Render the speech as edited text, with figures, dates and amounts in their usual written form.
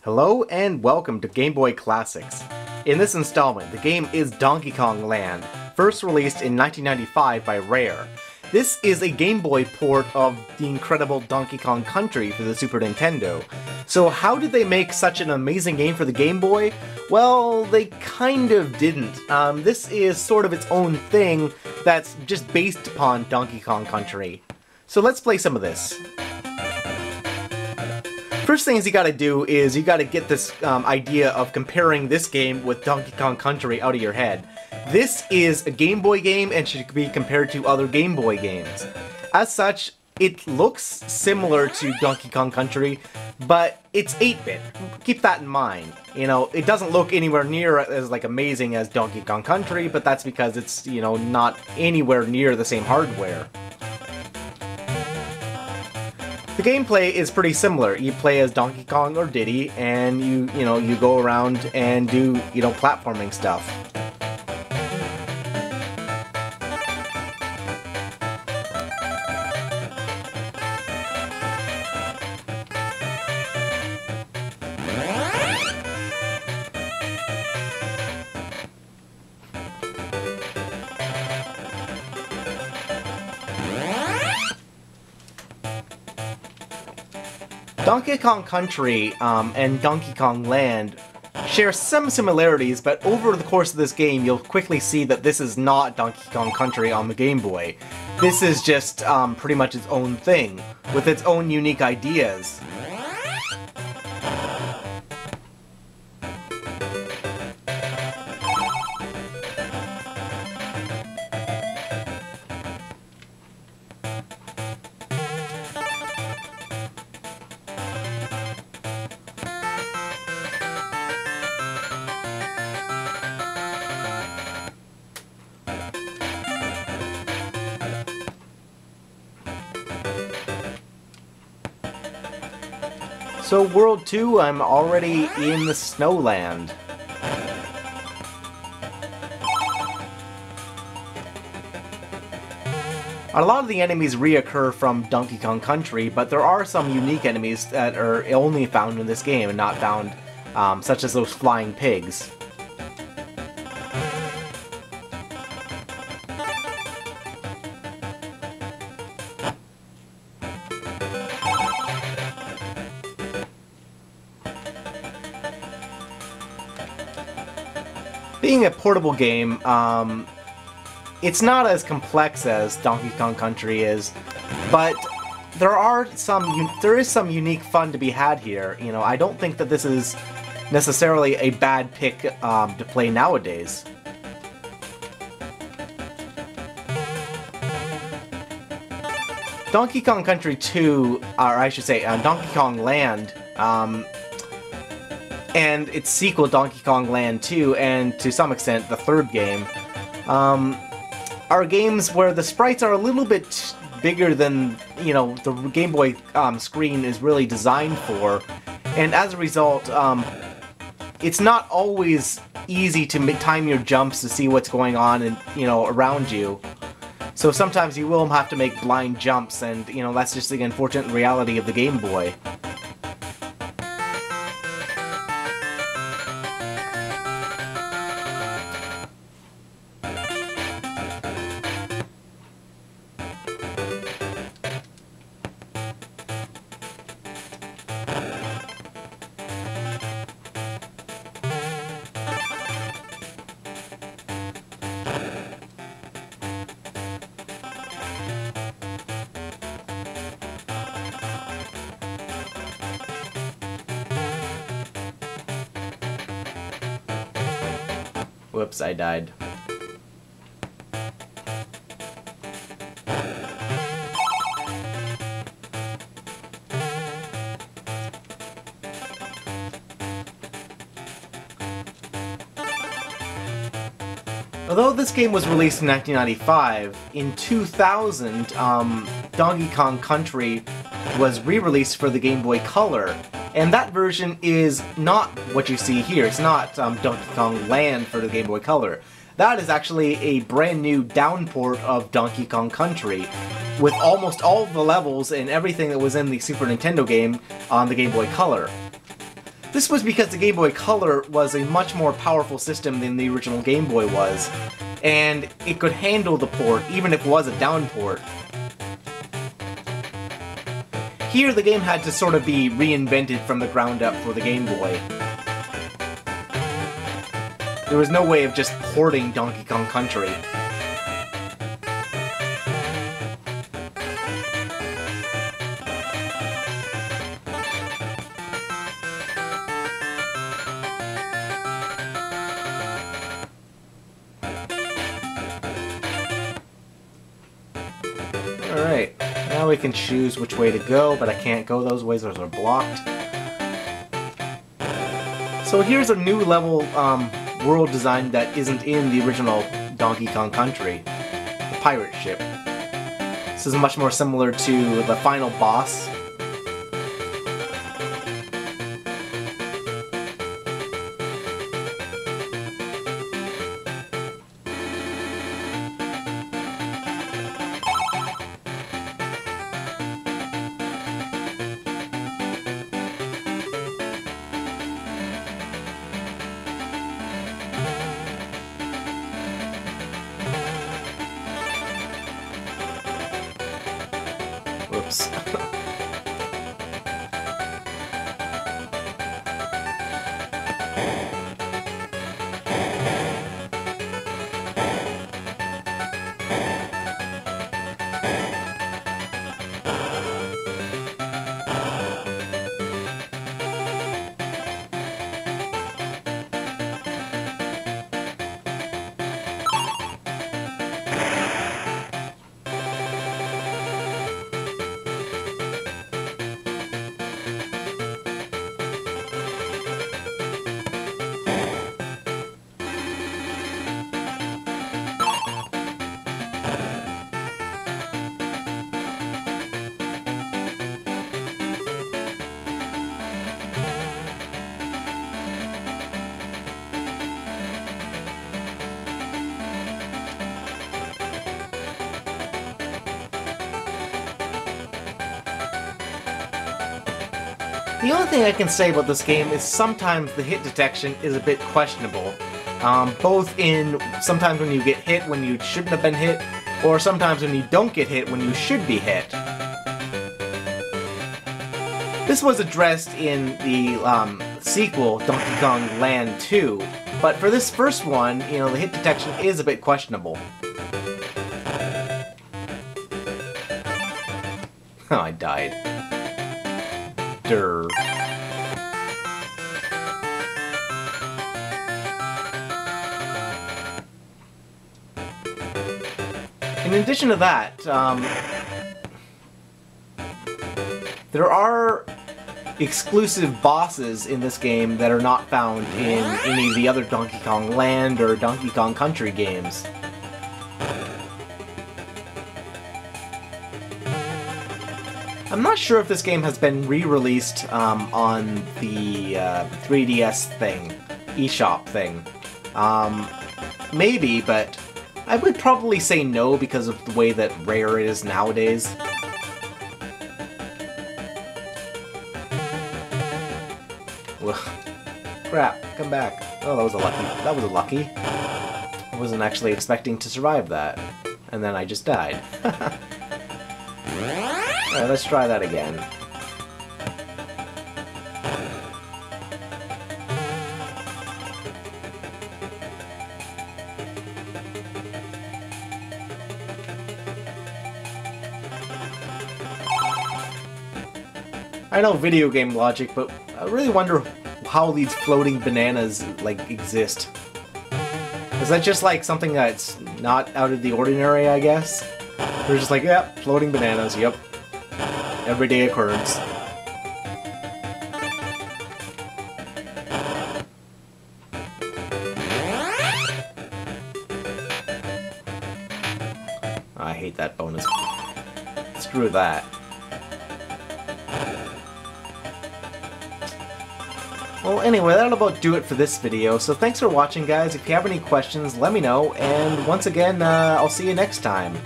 Hello and welcome to Game Boy Classics. In this installment, the game is Donkey Kong Land, first released in 1995 by Rare. This is a Game Boy port of the incredible Donkey Kong Country for the Super Nintendo. So how did they make such an amazing game for the Game Boy? Well, they kind of didn't. This is sort of its own thing that's just based upon Donkey Kong Country. So let's play some of this. First things you gotta do is you gotta get this idea of comparing this game with Donkey Kong Country out of your head. This is a Game Boy game and should be compared to other Game Boy games. As such, it looks similar to Donkey Kong Country, but it's 8-bit. Keep that in mind. You know, it doesn't look anywhere near as amazing as Donkey Kong Country, but that's because it's, you know, not anywhere near the same hardware. The gameplay is pretty similar. You play as Donkey Kong or Diddy, and you go around and do, platforming stuff. Donkey Kong Country and Donkey Kong Land share some similarities, but over the course of this game you'll quickly see that this is not Donkey Kong Country on the Game Boy. This is just pretty much its own thing, with its own unique ideas. So World 2, I'm already in the Snowland. A lot of the enemies reoccur from Donkey Kong Country, but there are some unique enemies that are only found in this game and not found, such as those flying pigs. Being a portable game, it's not as complex as Donkey Kong Country is, but there is some unique fun to be had here. You know, I don't think that this is necessarily a bad pick to play nowadays. Donkey Kong Country 2, or I should say Donkey Kong Land, and its sequel, Donkey Kong Land 2, and to some extent the third game, are games where the sprites are a little bit bigger than, the Game Boy screen is really designed for, and as a result, it's not always easy to time your jumps to see what's going on and, around you. So sometimes you will have to make blind jumps, and, that's just the unfortunate reality of the Game Boy. Whoops, I died. Although this game was released in 1995, in 2000, Donkey Kong Country was re-released for the Game Boy Color, And that version is not what you see here. It's not Donkey Kong Land for the Game Boy Color. That is actually a brand new downport of Donkey Kong Country, with almost all of the levels and everything that was in the Super Nintendo game on the Game Boy Color. This was because the Game Boy Color was a much more powerful system than the original Game Boy was, and it could handle the port even if it was a down port. Here the game had to sort of be reinvented from the ground up for the Game Boy. There was no way of just porting Donkey Kong Country. Alright, now we can choose which way to go, but I can't go those ways, those are blocked. So here's a new level world design that isn't in the original Donkey Kong Country, the pirate ship. This is much more similar to the final boss. Whoops. The only thing I can say about this game is sometimes the hit detection is a bit questionable. Both in sometimes when you get hit when you shouldn't have been hit, or sometimes when you don't get hit when you should be hit. This was addressed in the sequel, Donkey Kong Land 2, but for this first one, you know, the hit detection is a bit questionable. Oh, I died. Durr. In addition to that, there are exclusive bosses in this game that are not found in any of the other Donkey Kong Land or Donkey Kong Country games. I'm not sure if this game has been re-released on the 3DS thing, eShop thing. Maybe, but I would probably say no because of the way that rare it is nowadays. Well, crap, come back. Oh, that was a lucky. I wasn't actually expecting to survive that. And then I just died. Alright, let's try that again. I know video game logic, but I really wonder how these floating bananas, like, exist. Is that just, like, something that's not out of the ordinary, I guess? They're just like, yep, floating bananas, yep. Everyday occurrence. I hate that bonus. Screw that. Well, anyway, that'll about do it for this video, so thanks for watching, guys. If you have any questions, let me know, and once again, I'll see you next time.